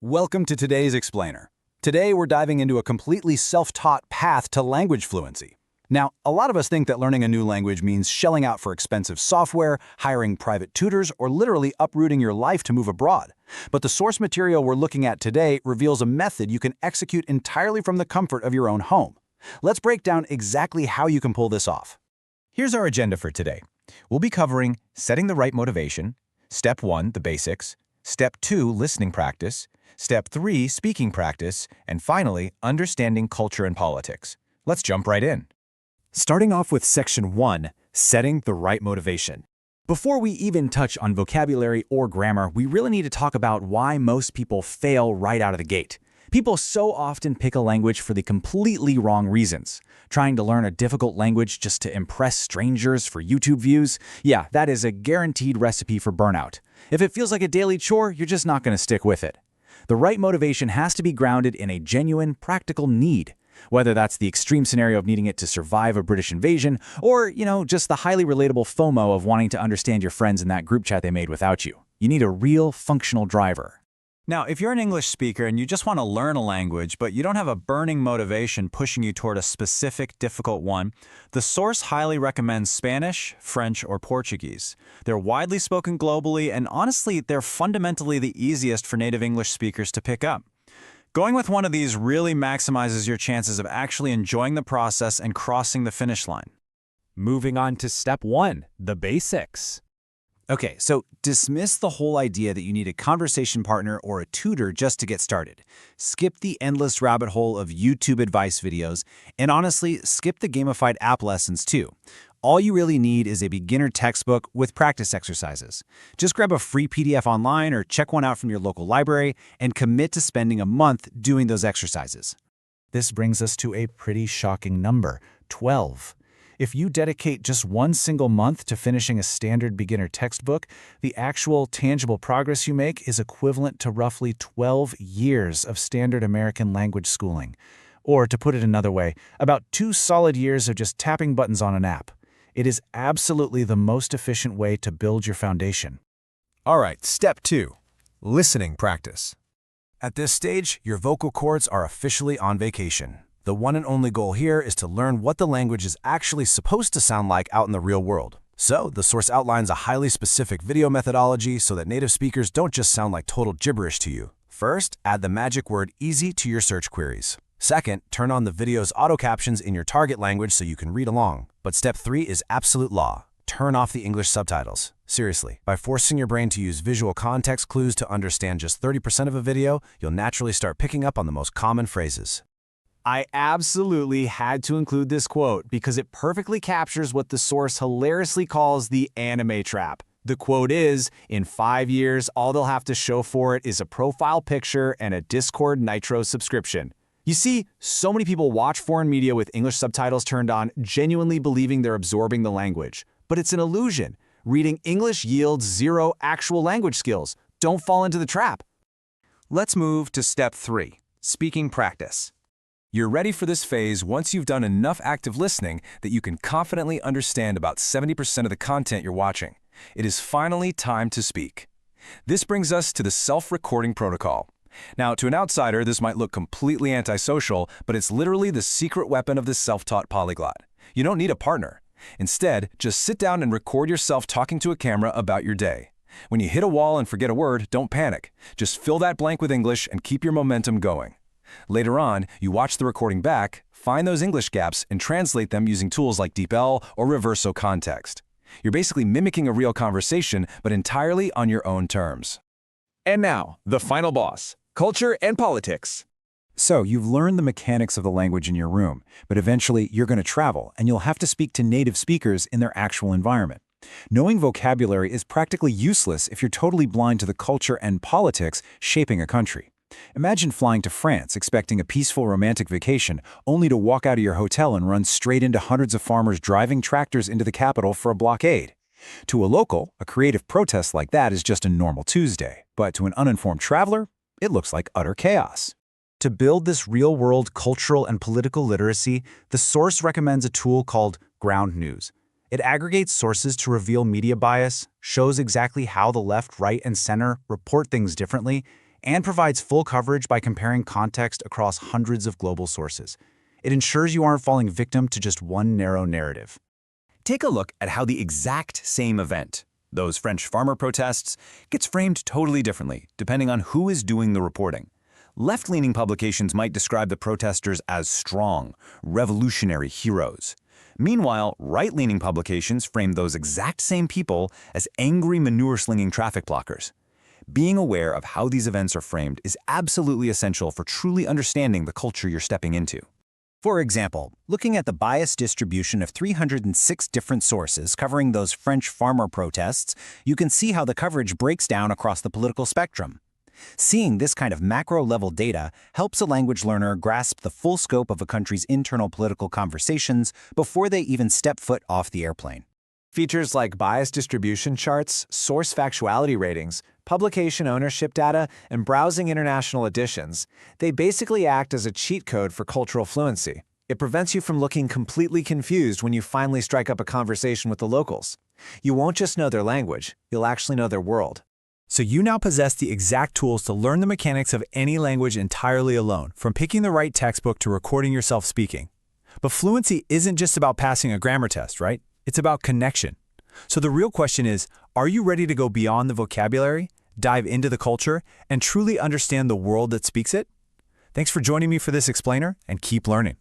Welcome to today's Explainer. Today we're diving into a completely self-taught path to language fluency. Now, a lot of us think that learning a new language means shelling out for expensive software, hiring private tutors, or literally uprooting your life to move abroad. But the source material we're looking at today reveals a method you can execute entirely from the comfort of your own home. Let's break down exactly how you can pull this off. Here's our agenda for today. We'll be covering setting the right motivation, Step 1, the basics, Step 2, listening practice, Step 3, speaking practice, and finally, understanding culture and politics. Let's jump right in. Starting off with Section 1, setting the right motivation. Before we even touch on vocabulary or grammar, we really need to talk about why most people fail right out of the gate. People so often pick a language for the completely wrong reasons. Trying to learn a difficult language just to impress strangers for YouTube views? Yeah, that is a guaranteed recipe for burnout. If it feels like a daily chore, you're just not going to stick with it. The right motivation has to be grounded in a genuine, practical need. Whether that's the extreme scenario of needing it to survive a British invasion, or, just the highly relatable FOMO of wanting to understand your friends in that group chat they made without you. You need a real, functional driver. Now, if you're an English speaker and you just want to learn a language, but you don't have a burning motivation pushing you toward a specific difficult one, the source highly recommends Spanish, French, or Portuguese. They're widely spoken globally, and honestly, they're fundamentally the easiest for native English speakers to pick up. Going with one of these really maximizes your chances of actually enjoying the process and crossing the finish line. Moving on to Step 1, the basics. Okay, so dismiss the whole idea that you need a conversation partner or a tutor just to get started. Skip the endless rabbit hole of YouTube advice videos, and honestly, skip the gamified app lessons too. All you really need is a beginner textbook with practice exercises. Just grab a free PDF online or check one out from your local library and commit to spending a month doing those exercises. This brings us to a pretty shocking number, 12. If you dedicate just one single month to finishing a standard beginner textbook, the actual tangible progress you make is equivalent to roughly 12 years of standard American language schooling. Or to put it another way, about 2 solid years of just tapping buttons on an app. It is absolutely the most efficient way to build your foundation. All right, Step 2, listening practice. At this stage, your vocal cords are officially on vacation. The one and only goal here is to learn what the language is actually supposed to sound like out in the real world. So, the source outlines a highly specific video methodology so that native speakers don't just sound like total gibberish to you. First, add the magic word easy to your search queries. Second, turn on the video's auto captions in your target language so you can read along. But Step 3 is absolute law. Turn off the English subtitles. Seriously, by forcing your brain to use visual context clues to understand just 30% of a video, you'll naturally start picking up on the most common phrases. I absolutely had to include this quote because it perfectly captures what the source hilariously calls the anime trap. The quote is, in 5 years, all they'll have to show for it is a profile picture and a Discord Nitro subscription. You see, so many people watch foreign media with English subtitles turned on, genuinely believing they're absorbing the language. But it's an illusion. Reading English yields 0 actual language skills. Don't fall into the trap. Let's move to Step 3, speaking practice. You're ready for this phase once you've done enough active listening that you can confidently understand about 70% of the content you're watching. It is finally time to speak. This brings us to the self-recording protocol. Now, to an outsider, this might look completely antisocial, but it's literally the secret weapon of the self-taught polyglot. You don't need a partner. Instead, just sit down and record yourself talking to a camera about your day. When you hit a wall and forget a word, don't panic. Just fill that blank with English and keep your momentum going. Later on, you watch the recording back, find those English gaps, and translate them using tools like DeepL or Reverso Context. You're basically mimicking a real conversation, but entirely on your own terms. And now, the final boss, culture and politics. So, you've learned the mechanics of the language in your room, but eventually you're going to travel, and you'll have to speak to native speakers in their actual environment. Knowing vocabulary is practically useless if you're totally blind to the culture and politics shaping a country. Imagine flying to France expecting a peaceful romantic vacation, only to walk out of your hotel and run straight into hundreds of farmers driving tractors into the capital for a blockade. To a local, a creative protest like that is just a normal Tuesday, but to an uninformed traveler, it looks like utter chaos. To build this real-world cultural and political literacy, the source recommends a tool called Ground News. It aggregates sources to reveal media bias, shows exactly how the left, right, and center report things differently, and provides full coverage by comparing context across hundreds of global sources. It ensures you aren't falling victim to just one narrow narrative. Take a look at how the exact same event, those French farmer protests, gets framed totally differently depending on who is doing the reporting. Left-leaning publications might describe the protesters as strong, revolutionary heroes. Meanwhile, right-leaning publications frame those exact same people as angry manure-slinging traffic blockers. Being aware of how these events are framed is absolutely essential for truly understanding the culture you're stepping into. For example, looking at the bias distribution of 306 different sources covering those French farmer protests, you can see how the coverage breaks down across the political spectrum. Seeing this kind of macro-level data helps a language learner grasp the full scope of a country's internal political conversations before they even step foot off the airplane. Features like bias distribution charts, source factuality ratings, publication ownership data, and browsing international editions, they basically act as a cheat code for cultural fluency. It prevents you from looking completely confused when you finally strike up a conversation with the locals. You won't just know their language, you'll actually know their world. So you now possess the exact tools to learn the mechanics of any language entirely alone, from picking the right textbook to recording yourself speaking. But fluency isn't just about passing a grammar test, right? It's about connection. So the real question is, are you ready to go beyond the vocabulary, dive into the culture, and truly understand the world that speaks it? Thanks for joining me for this explainer, and keep learning.